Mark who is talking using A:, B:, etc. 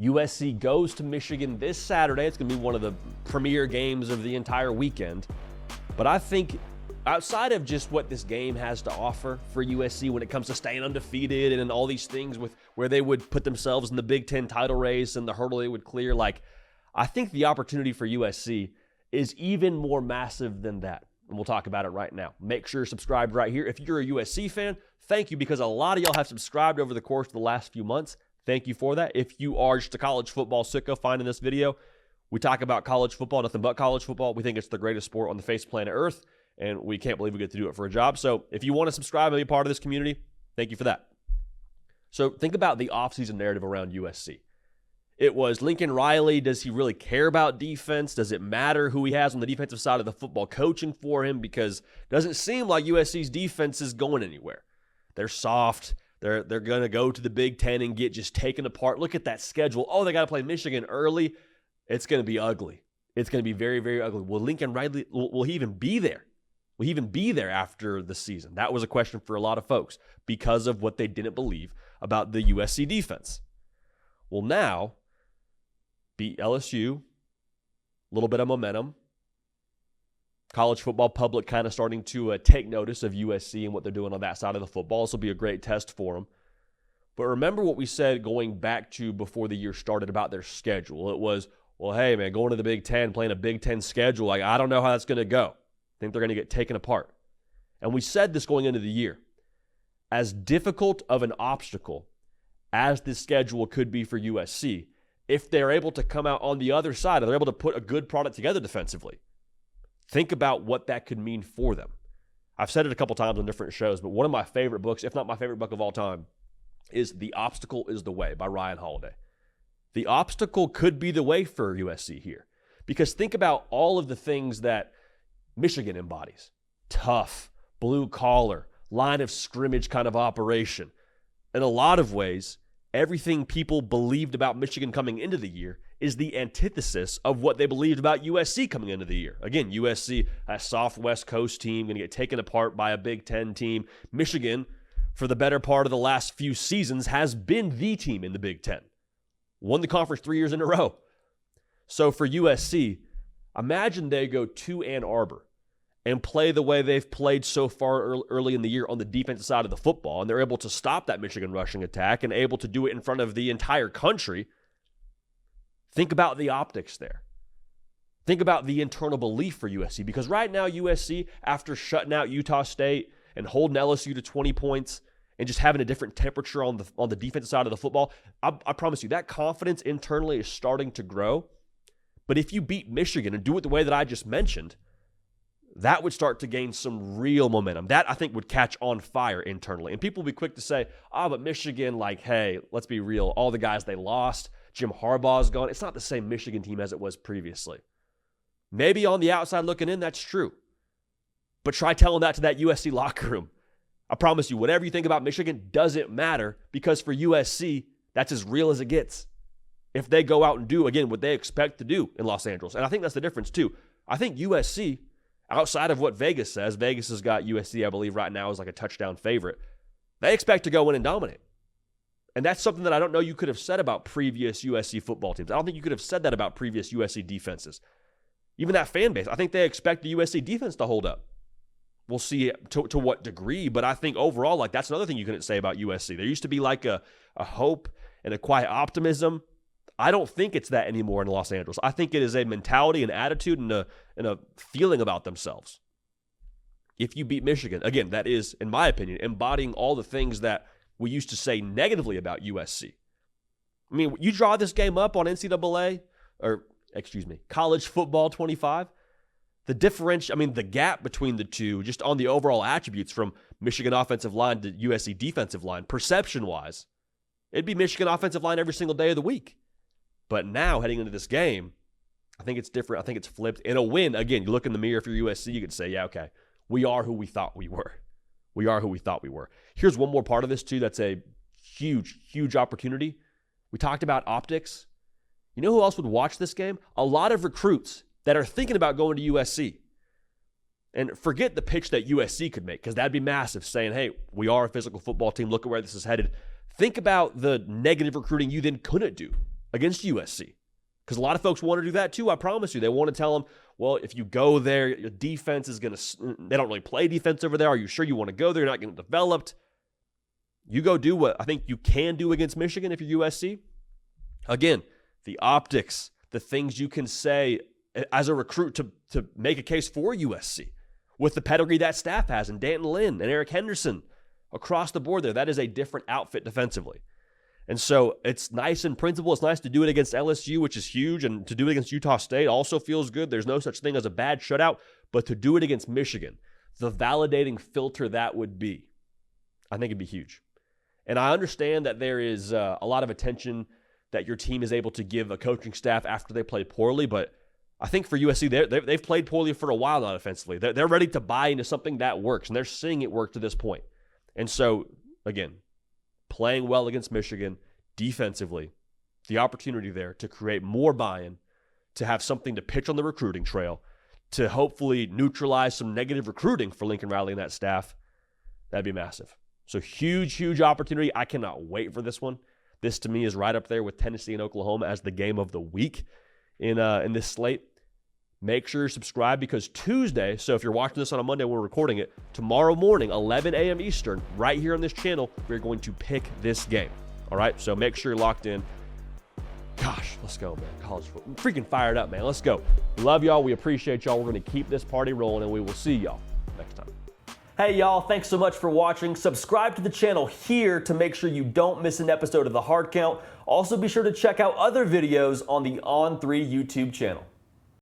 A: USC goes to Michigan this Saturday. It's going to be one of the premier games of the entire weekend. But I think outside of just what this game has to offer for USC when it comes to staying undefeated and all these things with where they would put themselves in the Big Ten title race and the hurdle they would clear, I think the opportunity for USC is even more massive than that. And we'll talk about it right now. Make sure you're subscribed right here. If you're a USC fan, thank you, because a lot of y'all have subscribed over the course of the last few months. Thank you for that. If you are just a college football sicko finding this video, we talk about college football, nothing but college football. We think it's the greatest sport on the face of planet Earth, and we can't believe we get to do it for a job. So if you want to subscribe and be part of this community, thank you for that. So think about the offseason narrative around USC. It was Lincoln Riley. Does he really care about defense? Does it matter who he has on the defensive side of the football coaching for him? Because it doesn't seem like USC's defense is going anywhere. They're soft. They're going to go to the Big Ten and get just taken apart. Look at that schedule. Oh, they got to play Michigan early. It's going to be ugly. It's going to be very, very ugly. Will Lincoln Riley, will he even be there? Will he even be there after the season? That was a question for a lot of folks because of what they didn't believe about the USC defense. Well, now, beat LSU, a little bit of momentum. College football public kind of starting to take notice of USC and what they're doing on that side of the football. This will be a great test for them. But remember what we said going back to before the year started about their schedule. It was, well, hey, man, going to the Big Ten, playing a Big Ten schedule, I don't know how that's going to go. I think they're going to get taken apart. And we said this going into the year. As difficult of an obstacle as this schedule could be for USC, if they're able to come out on the other side, if they're able to put a good product together defensively, think about what that could mean for them. I've said it a couple times on different shows, but one of my favorite books, if not my favorite book of all time, is The Obstacle is the Way by Ryan Holiday. The obstacle could be the way for USC here. Because think about all of the things that Michigan embodies. Tough, blue collar, line of scrimmage kind of operation. In a lot of ways, everything people believed about Michigan coming into the year is the antithesis of what they believed about USC coming into the year. Again, USC, a soft West Coast team, going to get taken apart by a Big Ten team. Michigan, for the better part of the last few seasons, has been the team in the Big Ten. Won the conference 3 years in a row. So for USC, imagine they go to Ann Arbor and play the way they've played so far early in the year on the defensive side of the football, and they're able to stop that Michigan rushing attack and able to do it in front of the entire country. Think about the optics there. Think about the internal belief for USC, because right now USC, after shutting out Utah State and holding LSU to 20 points and just having a different temperature on the defensive side of the football, I promise you, that confidence internally is starting to grow. But if you beat Michigan and do it the way that I just mentioned, that would start to gain some real momentum. That, I think, would catch on fire internally. And people will be quick to say, but Michigan, hey, let's be real. All the guys they lost, Jim Harbaugh's gone. It's not the same Michigan team as it was previously. Maybe on the outside looking in, that's true. But try telling that to that USC locker room. I promise you, whatever you think about Michigan doesn't matter, because for USC, that's as real as it gets. If they go out and do, again, what they expect to do in Los Angeles. And I think that's the difference, too. I think USC, outside of what Vegas says, Vegas has got USC, I believe, right now as a touchdown favorite. They expect to go in and dominate. And that's something that I don't know you could have said about previous USC football teams. I don't think you could have said that about previous USC defenses. Even that fan base, I think they expect the USC defense to hold up. We'll see to what degree, but I think overall, that's another thing you couldn't say about USC. There used to be a hope and a quiet optimism. I don't think it's that anymore in Los Angeles. I think it is a mentality, an attitude, and a feeling about themselves. If you beat Michigan, again, that is, in my opinion, embodying all the things that we used to say negatively about USC. I mean, you draw this game up on College Football 25, the gap between the two, just on the overall attributes from Michigan offensive line to USC defensive line, perception-wise, it'd be Michigan offensive line every single day of the week. But now, heading into this game, I think it's different. I think it's flipped. In a win, again, you look in the mirror, if you're USC, you could say, yeah, okay, we are who we thought we were. We are who we thought we were. Here's one more part of this, too, that's a huge, huge opportunity. We talked about optics. You know who else would watch this game? A lot of recruits that are thinking about going to USC. And forget the pitch that USC could make, because that'd be massive, saying, hey, we are a physical football team. Look at where this is headed. Think about the negative recruiting you then couldn't do against USC. Because a lot of folks want to do that too, I promise you. They want to tell them, well, if you go there, your defense is going to, they don't really play defense over there. Are you sure you want to go there? You're not getting developed. You go do what I think you can do against Michigan if you're USC. Again, the optics, the things you can say as a recruit to make a case for USC with the pedigree that staff has, and Danton Lynn and Eric Henderson across the board there. That is a different outfit defensively. And so it's nice in principle. It's nice to do it against LSU, which is huge, and to do it against Utah State also feels good. There's no such thing as a bad shutout, but to do it against Michigan, the validating filter that would be, I think it'd be huge. And I understand that there is a lot of attention that your team is able to give a coaching staff after they play poorly, but I think for USC, they've played poorly for a while now defensively. They're ready to buy into something that works, and they're seeing it work to this point. And so, again, playing well against Michigan defensively, the opportunity there to create more buy-in, to have something to pitch on the recruiting trail, to hopefully neutralize some negative recruiting for Lincoln Riley and that staff, that'd be massive. So huge, huge opportunity. I cannot wait for this one. This, to me, is right up there with Tennessee and Oklahoma as the game of the week in this slate. Make sure you subscribe, because Tuesday, so if you're watching this on a Monday when we're recording it, tomorrow morning, 11 a.m. Eastern, right here on this channel, we're going to pick this game. All right? So make sure you're locked in. Gosh, let's go, man. College football. I'm freaking fired up, man. Let's go. We love y'all. We appreciate y'all. We're going to keep this party rolling, and we will see y'all next time. Hey, y'all. Thanks so much for watching. Subscribe to the channel here to make sure you don't miss an episode of The Hard Count. Also, be sure to check out other videos on the On3 YouTube channel.